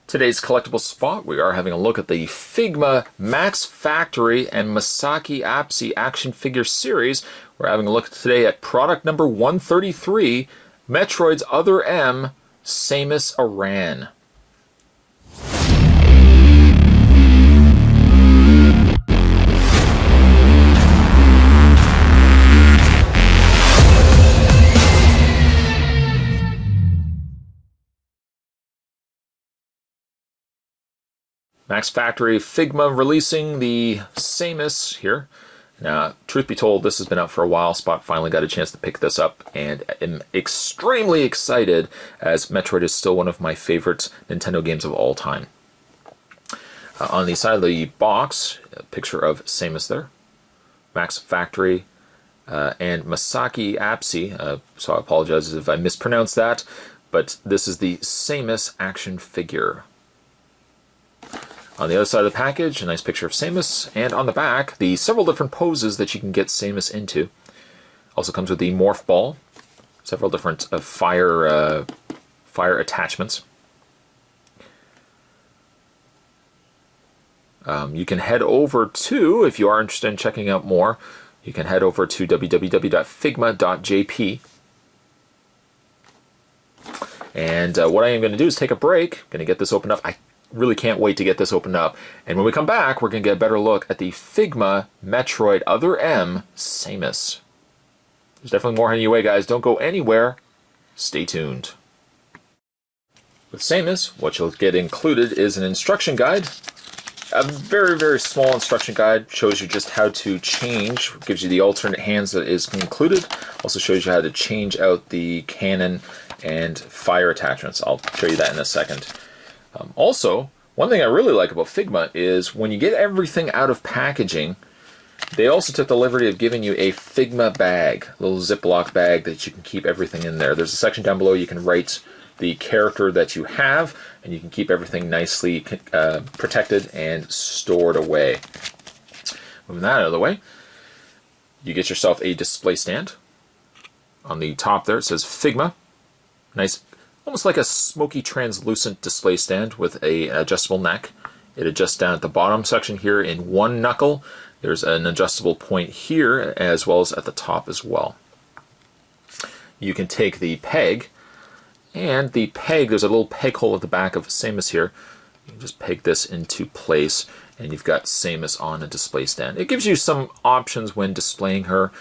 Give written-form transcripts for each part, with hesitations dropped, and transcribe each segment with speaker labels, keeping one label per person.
Speaker 1: Today's collectible spot, we are having a look at the Figma Max Factory and Masaki Apsi action figure series. We're having a look today at product number 133, Metroid's Other M, Samus Aran. Max Factory Figma releasing the Samus here. Now, truth be told, this has been out for a while. Spot finally got a chance to pick this up, and am extremely excited as Metroid is still one of my favorite Nintendo games of all time. On the side of the box, a picture of Samus there. Max Factory and Masaki Apsi, so I apologize if I mispronounced that, but this is the Samus action figure. On the other side of the package, a nice picture of Samus, and on the back, the several different poses that you can get Samus into. Also comes with the morph ball, several different fire attachments. You can head over to, if you are interested in checking out more, you can head over to www.figma.jp. And what I am going to do is take a break. I'm going to get this opened up. I really can't wait to get this opened up. And when we come back, we're going to get a better look at the Figma Metroid Other M Samus. There's definitely more heading your way, guys. Don't go anywhere. Stay tuned. With Samus, what you'll get included is an instruction guide. A very, very small instruction guide. Shows you just how to change. Gives you the alternate hands that is included. Also shows you how to change out the cannon and fire attachments. I'll show you that in a second. Also, one thing I really like about Figma is when you get everything out of packaging, they also took the liberty of giving you a Figma bag, a little Ziploc bag that you can keep everything in there. There's a section down below you can write the character that you have, and you can keep everything nicely protected and stored away. Moving that out of the way, you get yourself a display stand. On the top there it says Figma. Nice, almost like a smoky translucent display stand with a adjustable neck. It adjusts down at the bottom section here in one knuckle. There's an adjustable point here as well as at the top as well. You can take the peg, and the peg, there's a little peg hole at the back of Samus here. You can just peg this into place and you've got Samus on a display stand. It gives you some options when displaying her.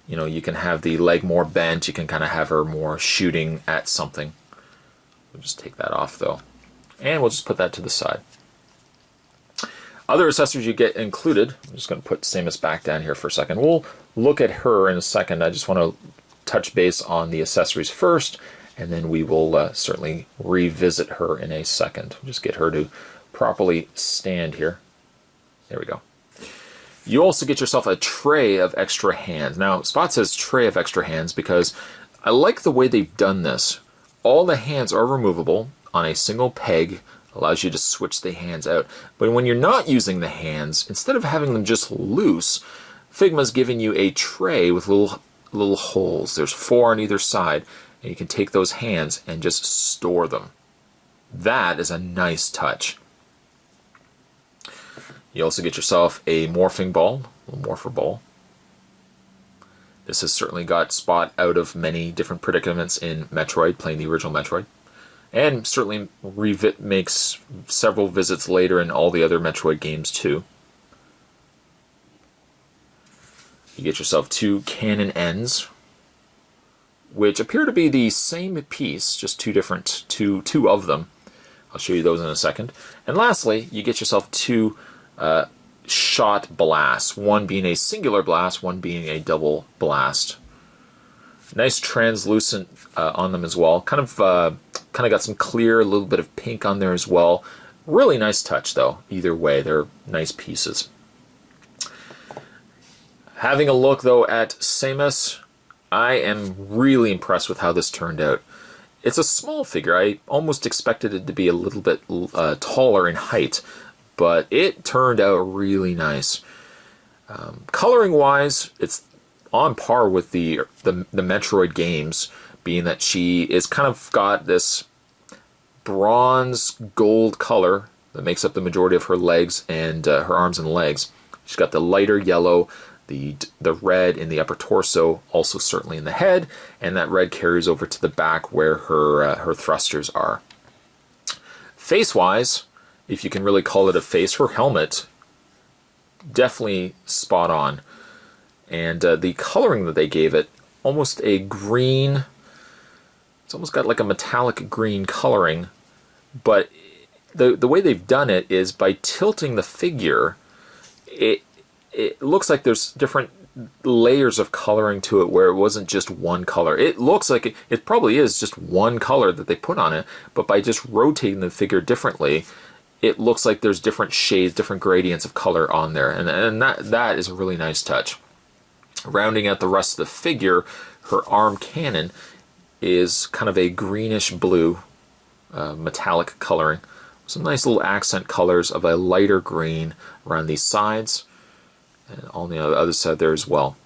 Speaker 1: You know, you can have the leg more bent, you can kind of have her more shooting at something. We'll just take that off though, and we'll just put that to the side. Other accessories you get included, I'm just going to put Samus back down here for a second. We'll look at her in a second. I just want to touch base on the accessories first, and then we will certainly revisit her in a second. We'll just get her to properly stand here. There we go. You also get yourself a tray of extra hands. Now, Spot says tray of extra hands because I like the way they've done this. All the hands are removable on a single peg, allows you to switch the hands out. But when you're not using the hands, instead of having them just loose, Figma's giving you a tray with little holes. There's 4 on either side, and you can take those hands and just store them. That is a nice touch. You also get yourself a morphing ball, a little morpher ball. This has certainly got Spot out of many different predicaments in Metroid, playing the original Metroid. And certainly makes several visits later in all the other Metroid games too. You get yourself 2 cannon ends, which appear to be the same piece, just two of them. I'll show you those in a second. And lastly, you get yourself 2 shot blasts, one being a singular blast, one being a double blast. Nice translucent on them as well. Kind of got some clear, a little bit of pink on there as well. Really nice touch though. Either way, they're nice pieces. Having a look though at Samus, I am really impressed with how this turned out. It's a small figure. I almost expected it to be a little bit taller in height, but it turned out really nice. Coloring wise, it's on par with the Metroid games, being that she is kind of got this bronze gold color that makes up the majority of her legs and her arms and legs. She's got the lighter yellow, the red in the upper torso, also certainly in the head, and that red carries over to the back where her thrusters are. Face-wise, if you can really call it a face, her helmet, definitely spot on. And the coloring that they gave it, almost a green, it's almost got like a metallic green coloring, but the way they've done it is by tilting the figure, it looks like there's different layers of coloring to it where it wasn't just one color. It looks like it probably is just one color that they put on it, but by just rotating the figure differently, it looks like there's different shades, different gradients of color on there, and that is a really nice touch. Rounding out the rest of the figure, her arm cannon is kind of a greenish blue metallic coloring. Some nice little accent colors of a lighter green around these sides and on the other side there as well.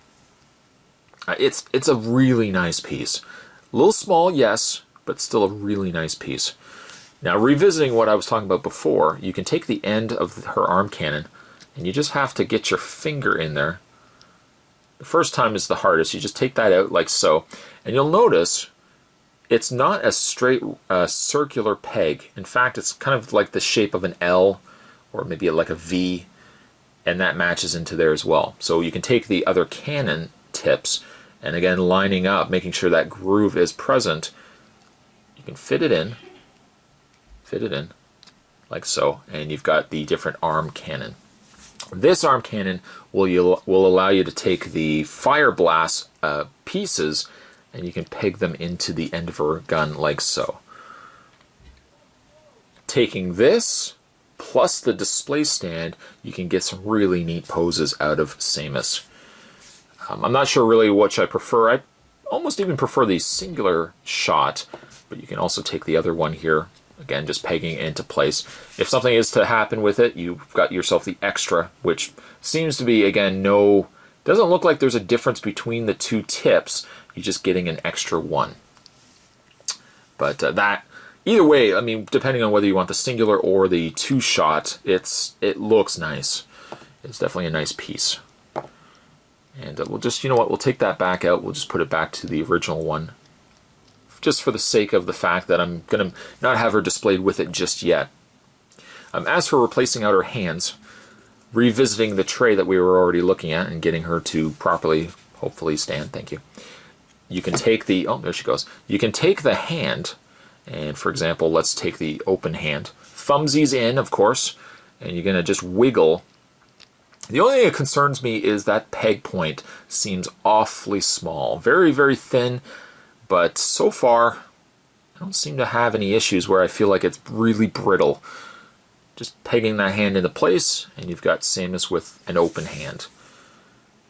Speaker 1: It's a really nice piece. A little small, yes, but still a really nice piece. Now, revisiting what I was talking about before, you can take the end of her arm cannon and you just have to get your finger in there. The first time is the hardest. You just take that out like so, and you'll notice it's not a straight circular peg. In fact, it's kind of like the shape of an L or maybe like a V, and that matches into there as well. So you can take the other cannon tips and again lining up, making sure that groove is present. You can fit it in like so, and you've got the different arm cannon. This arm cannon will allow you to take the fire blast pieces and you can peg them into the end of her gun like so. Taking this plus the display stand, you can get some really neat poses out of Samus. I'm not sure really which I prefer. I almost even prefer the singular shot, but you can also take the other one here. Again, just pegging it into place. If something is to happen with it, you've got yourself the extra, which seems to be, again, doesn't look like there's a difference between the two tips. You're just getting an extra one. But either way, I mean, depending on whether you want the singular or the two-shot, it looks nice. It's definitely a nice piece. And we'll just, you know what, we'll take that back out. We'll just put it back to the original one, just for the sake of the fact that I'm going to not have her displayed with it just yet. As for replacing out her hands, revisiting the tray that we were already looking at and getting her to properly, hopefully, stand, thank you. You can take oh, there she goes. You can take the hand, and for example, let's take the open hand. Thumbsies in, of course, and you're going to just wiggle. The only thing that concerns me is that peg point seems awfully small. Very, very thin. But so far, I don't seem to have any issues where I feel like it's really brittle. Just pegging that hand into place, and you've got Samus with an open hand.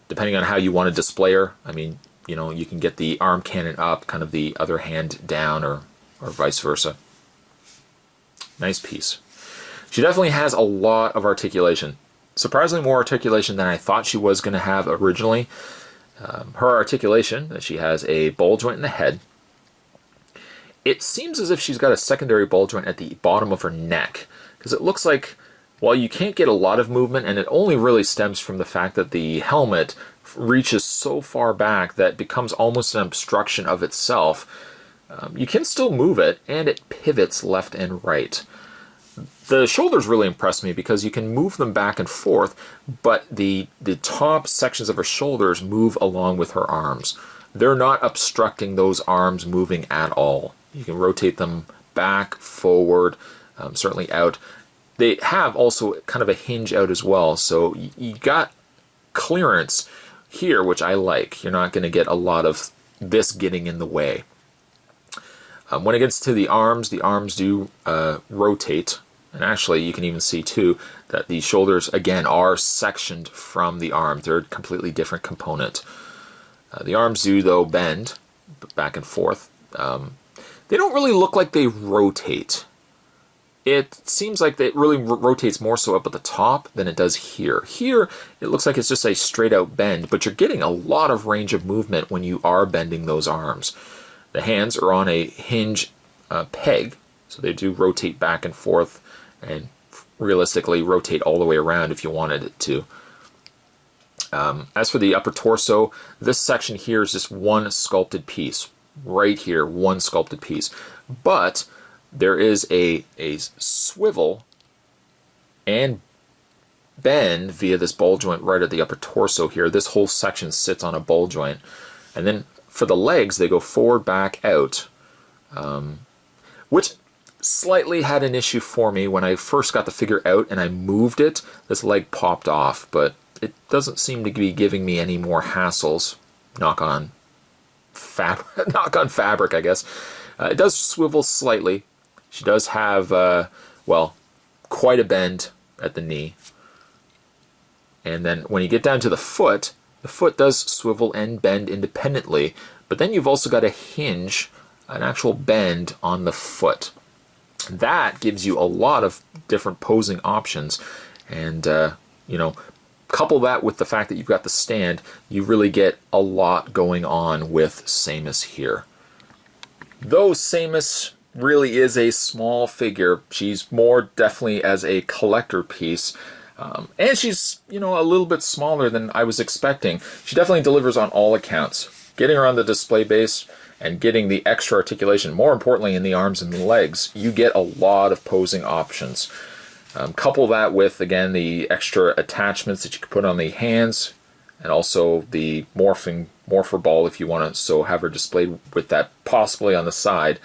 Speaker 1: Depending on how you want to display her, I mean, you know, you can get the arm cannon up, kind of the other hand down, or vice versa. Nice piece. She definitely has a lot of articulation. Surprisingly more articulation than I thought she was going to have originally. Her articulation, that she has a ball joint in the head. It seems as if she's got a secondary ball joint at the bottom of her neck, because it looks like, while you can't get a lot of movement, and it only really stems from the fact that the helmet reaches so far back that it becomes almost an obstruction of itself, you can still move it, and it pivots left and right. The shoulders really impress me because you can move them back and forth, but the top sections of her shoulders move along with her arms. They're not obstructing those arms moving at all. You can rotate them back, forward, certainly out. They have also kind of a hinge out as well, so you got clearance here, which I like. You're not going to get a lot of this getting in the way. When it gets to the arms do rotate. And actually, you can even see, too, that the shoulders, again, are sectioned from the arm. They're a completely different component. The arms do, though, bend back and forth. They don't really look like they rotate. It seems like it really rotates more so up at the top than it does here. Here, it looks like it's just a straight-out bend, but you're getting a lot of range of movement when you are bending those arms. The hands are on a hinge peg, So they do rotate back and forth, and realistically rotate all the way around if you wanted it to. As for the upper torso, this section here is just one sculpted piece. Right here, one sculpted piece. But there is a swivel and bend via this ball joint right at the upper torso here. This whole section sits on a ball joint. And then for the legs, they go forward, back, out. Which slightly had an issue for me when I first got the figure out and I moved it. This leg popped off, but it doesn't seem to be giving me any more hassles. Knock on fabric, I guess. It does swivel slightly. She does have, well, quite a bend at the knee. And then when you get down to the foot does swivel and bend independently, but then you've also got a hinge, an actual bend on the foot. That gives you a lot of different posing options, and you know, couple that with the fact that you've got the stand, you really get a lot going on with Samus here. Though Samus really is a small figure, she's more definitely as a collector piece, and she's, you know, a little bit smaller than I was expecting. She definitely delivers on all accounts. Getting her on the display base and getting the extra articulation, more importantly in the arms and the legs, you get a lot of posing options. Couple that with, again, the extra attachments that you can put on the hands, and also the morpher ball if you want to so have her displayed with that possibly on the side.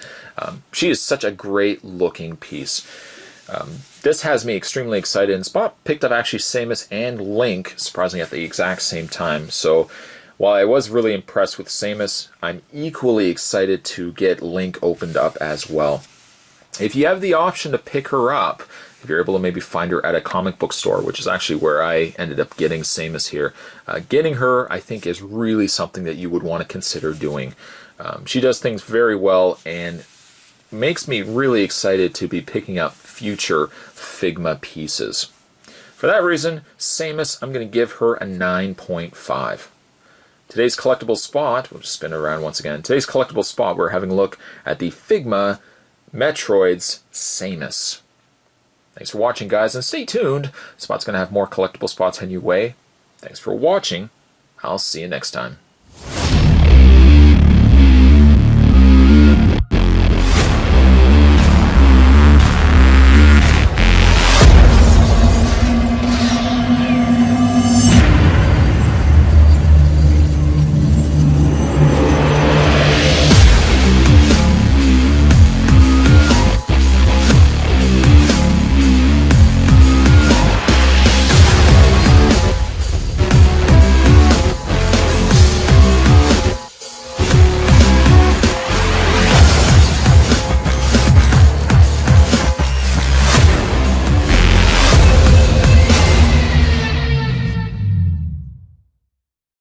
Speaker 1: She is such a great looking piece. This has me extremely excited, and Spot picked up actually Samus and Link, surprisingly at the exact same time. So while I was really impressed with Samus, I'm equally excited to get Link opened up as well. If you have the option to pick her up, if you're able to maybe find her at a comic book store, which is actually where I ended up getting Samus here, getting her, I think, is really something that you would want to consider doing. She does things very well and makes me really excited to be picking up future Figma pieces. For that reason, Samus, I'm going to give her a 9.5. Today's collectible spot, we'll just spin it around once again. Today's collectible spot, we're having a look at the Figma Metroid's Samus. Thanks for watching, guys, and stay tuned. Spot's going to have more collectible spots heading your way. Thanks for watching. I'll see you next time.